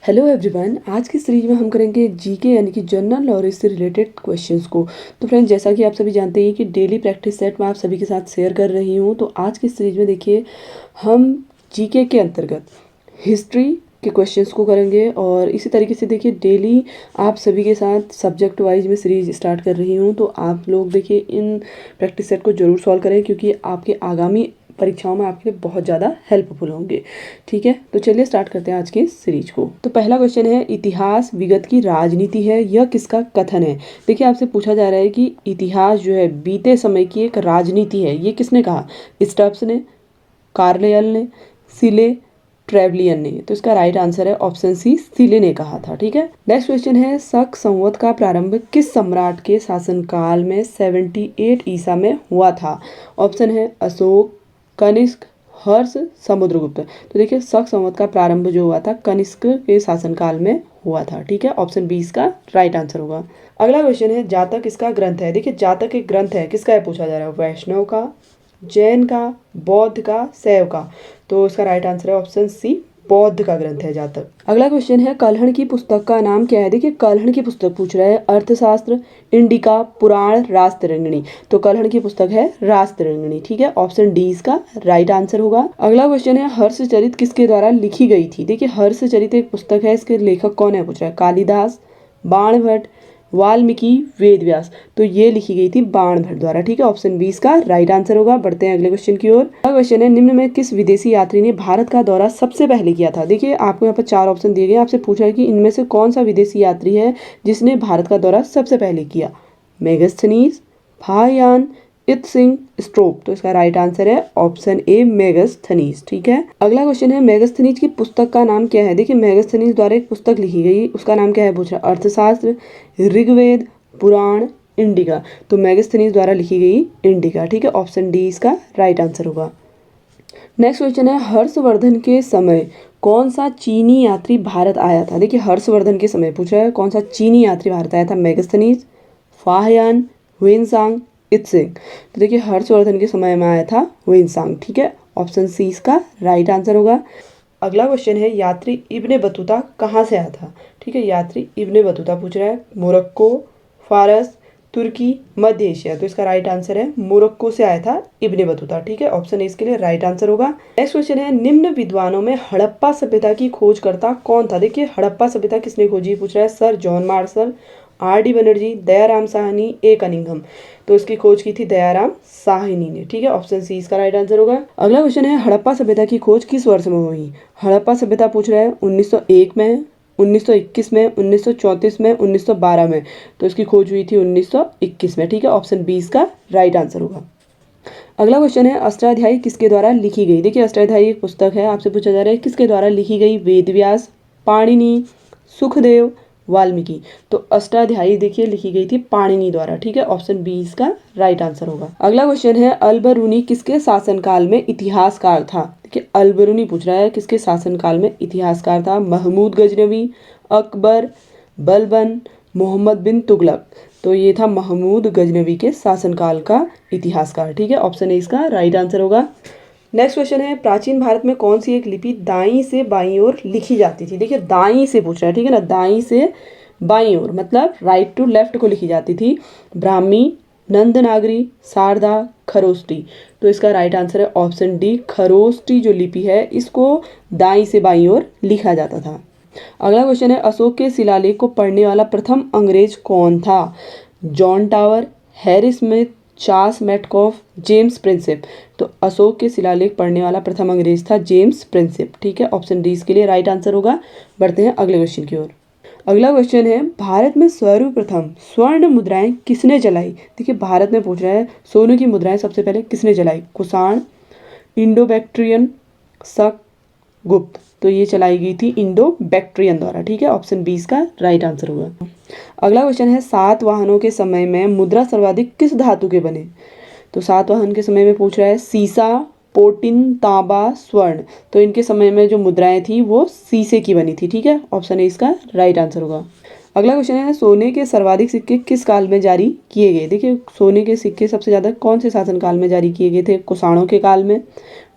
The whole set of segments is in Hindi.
हेलो एवरीवन, आज की सीरीज में हम करेंगे जीके यानी कि जनरल नॉलेज से रिलेटेड क्वेश्चंस को। तो फ्रेंड्स, जैसा कि आप सभी जानते हैं कि डेली प्रैक्टिस सेट मैं आप सभी के साथ शेयर कर रही हूँ। तो आज की सीरीज में देखिए हम जीके के अंतर्गत हिस्ट्री के क्वेश्चंस को करेंगे और इसी तरीके से देखिए डेली आप सभी के साथ सब्जेक्ट वाइज में सीरीज स्टार्ट कर रही हूँ। तो आप लोग देखिए इन प्रैक्टिस सेट को ज़रूर सॉल्व करें क्योंकि आपके आगामी परीक्षाओं में आपके लिए बहुत ज़्यादा हेल्पफुल होंगे। ठीक है, तो चलिए स्टार्ट करते हैं आज के सीरीज को। तो पहला क्वेश्चन है, इतिहास विगत की राजनीति है, यह किसका कथन है। देखिए आपसे पूछा जा रहा है कि इतिहास जो है बीते समय की एक राजनीति है, ये किसने कहा। स्टब्स ने, कार्लेयल ने, सिले, ट्रेवलियन ने। तो इसका राइट आंसर है ऑप्शन सी, सिले ने कहा था। ठीक है, नेक्स्ट क्वेश्चन है, शक संवत का प्रारंभ किस सम्राट के शासनकाल में 78 ईसा में हुआ था। ऑप्शन है अशोक, कनिष्क, हर्ष, समुद्रगुप्त। तो देखिए शक संवत का प्रारंभ जो हुआ था कनिष्क के शासनकाल में हुआ था। ठीक है, ऑप्शन बी इसका राइट आंसर होगा। अगला क्वेश्चन है, जातक किसका ग्रंथ है। देखिए जातक एक ग्रंथ है, किसका है पूछा जा रहा है। वैष्णव का, जैन का, बौद्ध का, शैव का। तो इसका राइट आंसर है ऑप्शन सी, बौद्ध का ग्रंथ है जातक। अगला क्वेश्चन है, कल्हण की पुस्तक का नाम क्या है। देखिए कल्हण की पुस्तक पूछ रहा है, अर्थशास्त्र, इंडिका, पुराण, राजतरंगिणी। तो कल्हण की पुस्तक है राजतरंगिणी। ठीक है, ऑप्शन डी इसका राइट आंसर होगा। अगला क्वेश्चन है, हर्षचरित किसके द्वारा लिखी गई थी। देखिए हर्षचरित एक पुस्तक है, इसके लेखक कौन है पूछ रहा है। कालिदास, बाणभट्ट, वाल्मीकि, वेदव्यास। तो ये लिखी गई थी बाणभट्ट द्वारा। ठीक है, ऑप्शन बी इसका राइट आंसर होगा। बढ़ते हैं अगले क्वेश्चन की ओर। अगला क्वेश्चन है, निम्न में किस विदेशी यात्री ने भारत का दौरा सबसे पहले किया था। देखिए आपको यहाँ पर 4 ऑप्शन दिए गए, आपसे पूछा है कि इनमें से कौन सा विदेशी यात्री है जिसने भारत का दौरा सबसे पहले किया। Megasthenes, Fahien, Itsing, स्ट्रोप। तो इसका राइट आंसर है ऑप्शन ए, मेगस्थनीज। ठीक है, अगला क्वेश्चन है, मेगस्थनीज की पुस्तक का नाम क्या है। देखिए मेगस्थनीज द्वारा एक पुस्तक लिखी गई, उसका नाम क्या है पूछ रहा है। अर्थशास्त्र, ऋग्वेद, पुराण, इंडिका। तो मेगस्थनीज द्वारा लिखी गई इंडिका। ठीक है, ऑप्शन डी इसका राइट आंसर होगा। नेक्स्ट क्वेश्चन है, हर्षवर्धन के समय कौन सा चीनी यात्री भारत आया था। देखिए हर्षवर्धन के समय पूछा है कौन सा चीनी यात्री भारत आया था। Megasthenes, Fahien, Hiuen Tsang, Itsing. तो देखिए हर्षवर्धन के समय में आया था हुइनसांग। ठीक है, ऑप्शन सी इसका राइट आंसर होगा। अगला क्वेश्चन है, यात्री इब्ने बतूता कहाँ से आया था। ठीक है, यात्री इब्ने बतूता पूछ रहा है, मोरक्को, फारस, तुर्की, मध्य एशिया। तो इसका राइट आंसर है मोरक्को से आया था इब्ने बतूता। ठीक है, ऑप्शन ए इसके लिए राइट आंसर होगा। नेक्स्ट क्वेश्चन है, निम्न विद्वानों में हड़प्पा सभ्यता की खोजकर्ता कौन था। देखिए हड़प्पा सभ्यता किसने खोजी पूछ रहा है। Sir John Marshall, R D. Banerji, Dayaram Sahni, A Cunningham. तो इसकी खोज की थी दयाराम साहनी ने। ठीक है, ऑप्शन सी इसका राइट आंसर होगा। अगला क्वेश्चन है, हड़प्पा सभ्यता की खोज किस वर्ष में हुई। हड़प्पा सभ्यता पूछ रहा है 1901 में, 1921 में, 1934 में, 1912 में। तो इसकी खोज हुई थी 1921 में। ठीक है, ऑप्शन बी इसका राइट आंसर होगा। अगला क्वेश्चन है, अष्टाध्यायी किसके द्वारा लिखी गई। देखिए अष्टाध्यायी एक पुस्तक है, आपसे पूछा जा रहा है किसके द्वारा लिखी गई। वेदव्यास, पाणिनि, सुखदेव, वाल्मीकि। तो अष्टाध्यायी देखिए लिखी गई थी पाणिनि द्वारा। ठीक है, ऑप्शन बी इसका राइट आंसर होगा। अगला क्वेश्चन है, अलबरूनी किसके शासनकाल में इतिहासकार था। देखिए अलबरूनी पूछ रहा है किसके शासनकाल में इतिहासकार था। महमूद गजनवी, अकबर, बलबन, मोहम्मद बिन तुगलक। तो ये था महमूद गजनवी के शासनकाल का इतिहासकार। ठीक है, ऑप्शन ए इसका राइट आंसर होगा। नेक्स्ट क्वेश्चन है, प्राचीन भारत में कौन सी एक लिपि दाईं से बाईं ओर लिखी जाती थी। देखिए दाईं से पूछ रहा है, ठीक है ना, दाईं से बाईं ओर मतलब राइट टू लेफ्ट को लिखी जाती थी। ब्राह्मी, नंदनागरी, शारदा, खरोष्टी। तो इसका राइट आंसर है ऑप्शन डी, खरोष्टी जो लिपि है इसको दाईं से बाईं ओर लिखा जाता था। अगला क्वेश्चन है, अशोक के शिलालेख को पढ़ने वाला प्रथम अंग्रेज कौन था। John tower, Harry Smith, Charles Metcalfe, James Prinsep. तो अशोक के शिलालेख पढ़ने वाला प्रथम अंग्रेज था जेम्स प्रिंसेप। ठीक है, ऑप्शन डी इसके लिए राइट आंसर होगा। बढ़ते हैं अगले क्वेश्चन की ओर। अगला क्वेश्चन है, भारत में सर्वप्रथम स्वर्ण मुद्राएं किसने चलाई। देखिए भारत में पूछ रहा है सोने की मुद्राएं सबसे पहले किसने चलाई। कुषाण, इंडो बैक्ट्रियन, शक, गुप्त। तो ये चलाई गई थी इंडो बैक्ट्रियन द्वारा। ठीक है, ऑप्शन बी इसका राइट आंसर होगा। अगला क्वेश्चन है, सातवाहनों के समय में मुद्रा सर्वाधिक किस धातु के बने। तो सातवाहन के समय में पूछ रहा है सीसा, पोटिन, तांबा, स्वर्ण। तो इनके समय में जो मुद्राएं थी वो शीशे की बनी थी। ठीक है, ऑप्शन ए इसका राइट आंसर होगा। अगला क्वेश्चन है सोने के सर्वाधिक सिक्के किस काल में जारी किए गए। देखिए सोने के सिक्के सबसे ज़्यादा कौन से शासनकाल में जारी किए गए थे। कुषाणों के काल में,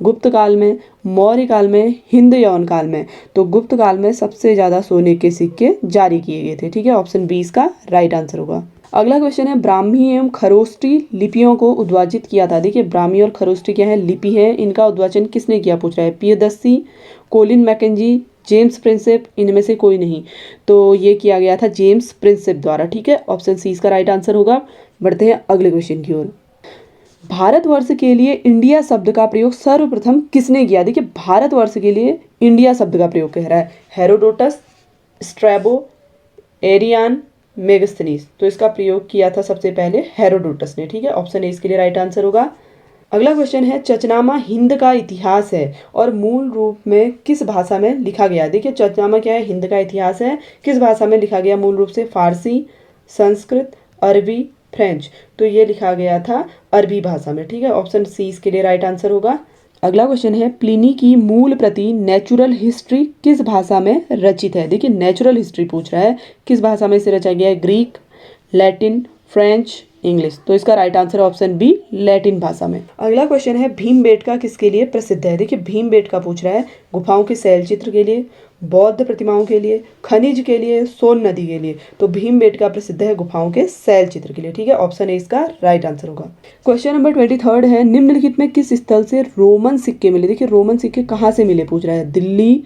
गुप्त काल में, मौर्य काल में, हिंद यौन काल में। तो गुप्त काल में सबसे ज़्यादा सोने के सिक्के जारी किए गए थे। ठीक है, ऑप्शन बी इसका राइट आंसर होगा। अगला क्वेश्चन है ब्राह्मी एवं खरोष्टी लिपियों को उद्वाचित किया था। देखिए ब्राह्मी और खरोष्टी क्या है, लिपि है, इनका उद्वाचन किसने किया पूछ रहा है। Piyadassi, Colin Mackenzie, James Prinsep, इनमें से कोई नहीं। तो ये किया गया था जेम्स प्रिंसेप द्वारा। ठीक है, ऑप्शन सी इसका राइट आंसर होगा। बढ़ते हैं अगले क्वेश्चन की ओर। भारतवर्ष के लिए इंडिया शब्द का प्रयोग सर्वप्रथम किसने किया। देखिए भारतवर्ष के लिए इंडिया शब्द का प्रयोग कह रहा है हेरोडोटस, स्ट्रैबो, एरियान, मेगस्थनीज। तो इसका प्रयोग किया था सबसे पहले हेरोडोटस ने। ठीक है, ऑप्शन ए इसके लिए राइट आंसर होगा। अगला क्वेश्चन है चचनामा हिंद का इतिहास है और मूल रूप में किस भाषा में लिखा गया। देखिए चचनामा क्या है, हिंद का इतिहास है, किस भाषा में लिखा गया मूल रूप से। फारसी, संस्कृत, अरबी, फ्रेंच। तो ये लिखा गया था अरबी भाषा में। ठीक है, ऑप्शन सी इसके लिए राइट आंसर होगा। अगला क्वेश्चन है प्लिनी की मूल प्रति नेचुरल हिस्ट्री किस भाषा में रचित है। देखिए नेचुरल हिस्ट्री पूछ रहा है, किस भाषा में इसे रचा गया है। Greek, Latin, French, English. तो इसका right answer option B Latin भाषा में। अगला क्वेश्चन है भीमबेटका किसके लिए प्रसिद्ध है। देखिए भीमबेटका पूछ रहा है गुफाओं के शैल चित्र के लिए, बौद्ध प्रतिमाओं के लिए, खनिज के लिए, सोन नदी के लिए। तो भीमबेटका प्रसिद्ध है गुफाओं के शैल चित्र के लिए। ठीक है, ऑप्शन ए इसका राइट आंसर होगा। क्वेश्चन नंबर 23 है निम्नलिखित में किस स्थल से रोमन सिक्के मिले। देखिए रोमन सिक्के कहाँ से मिले पूछ रहा है। दिल्ली,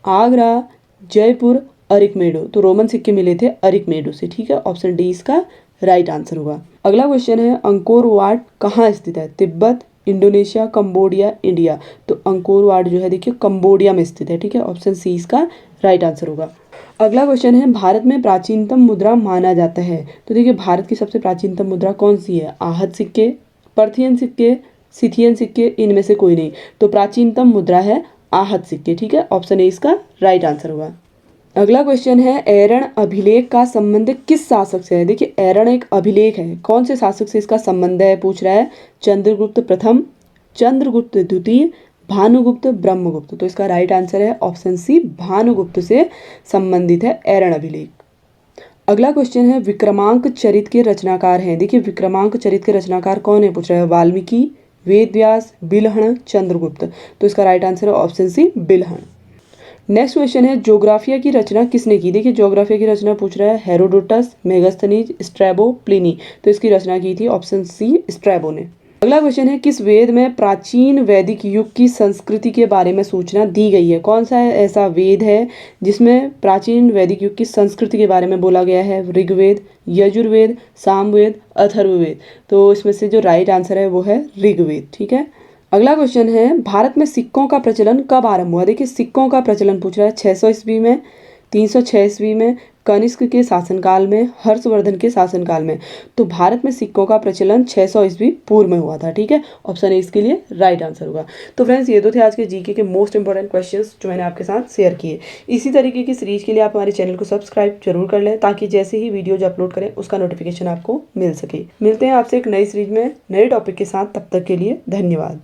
आगरा, जयपुर, अरिकमेडो। तो रोमन सिक्के मिले थे अरिकमेडो से। ठीक है, ऑप्शन डी इसका राइट आंसर होगा। अगला क्वेश्चन है अंकोर वाट कहाँ स्थित है। Tibet, Indonesia, Cambodia, India. तो अंकोर वाट जो है देखिए कंबोडिया में स्थित है। ठीक है, ऑप्शन सी इसका राइट आंसर होगा। अगला क्वेश्चन है भारत में प्राचीनतम मुद्रा माना जाता है। तो देखिए भारत की सबसे प्राचीनतम मुद्रा कौन सी है। आहत सिक्के, पर्थियन सिक्के, सिथियन सिक्के, इनमें से कोई नहीं। तो प्राचीनतम मुद्रा है आहत सिक्के। ठीक है, ऑप्शन ए इसका राइट आंसर होगा। अगला क्वेश्चन है ऐरण अभिलेख का संबंध किस शासक से है। देखिए ऐरण एक अभिलेख है, कौन से शासक से इसका संबंध है पूछ रहा है। चंद्रगुप्त प्रथम, चंद्रगुप्त द्वितीय, भानुगुप्त, ब्रह्मगुप्त। तो इसका राइट आंसर है ऑप्शन सी भानुगुप्त से संबंधित है ऐरण अभिलेख। अगला क्वेश्चन है विक्रमांक चरित के रचनाकार हैं। देखिए विक्रमांक चरित के रचनाकार कौन है पूछ रहा है। वाल्मीकि, वेदव्यास, बिलहण, चंद्रगुप्त। तो इसका राइट आंसर है ऑप्शन सी बिलहण। नेक्स्ट क्वेश्चन है ज्योग्राफिया की रचना किसने की। देखिए ज्योग्राफिया की रचना पूछ रहा है हेरोडोटस, मेगास्थनीज, स्ट्रैबो, प्लिनी। तो इसकी रचना की थी ऑप्शन सी स्ट्रैबो ने। अगला क्वेश्चन है किस वेद में प्राचीन वैदिक युग की संस्कृति के बारे में सूचना दी गई है। कौन सा ऐसा वेद है जिसमें प्राचीन वैदिक युग की संस्कृति के बारे में बोला गया है। ऋग्वेद, यजुर्वेद, सामवेद, अथर्ववेद। तो इसमें से जो राइट आंसर है वो है ऋग्वेद। ठीक है, अगला क्वेश्चन है भारत में सिक्कों का प्रचलन कब आरंभ हुआ। देखिए सिक्कों का प्रचलन पूछ रहा है 600 ईस्वी में, 306 ईस्वी में, कनिष्क के शासनकाल में, हर्षवर्धन के शासनकाल में। तो भारत में सिक्कों का प्रचलन 600 ईस्वी पूर्व में हुआ था। ठीक है, ऑप्शन ए इसके लिए राइट आंसर होगा। तो फ्रेंड्स ये तो थे आज के जीके के मोस्ट इंपॉर्टेंट क्वेश्चंस जो मैंने आपके साथ शेयर किए। इसी तरीके की सीरीज के लिए आप हमारे चैनल को सब्सक्राइब जरूर कर लें ताकि जैसे ही वीडियो जो अपलोड करें उसका नोटिफिकेशन आपको मिल सके। मिलते हैं आपसे एक नई सीरीज में नए टॉपिक के साथ, तब तक के लिए धन्यवाद।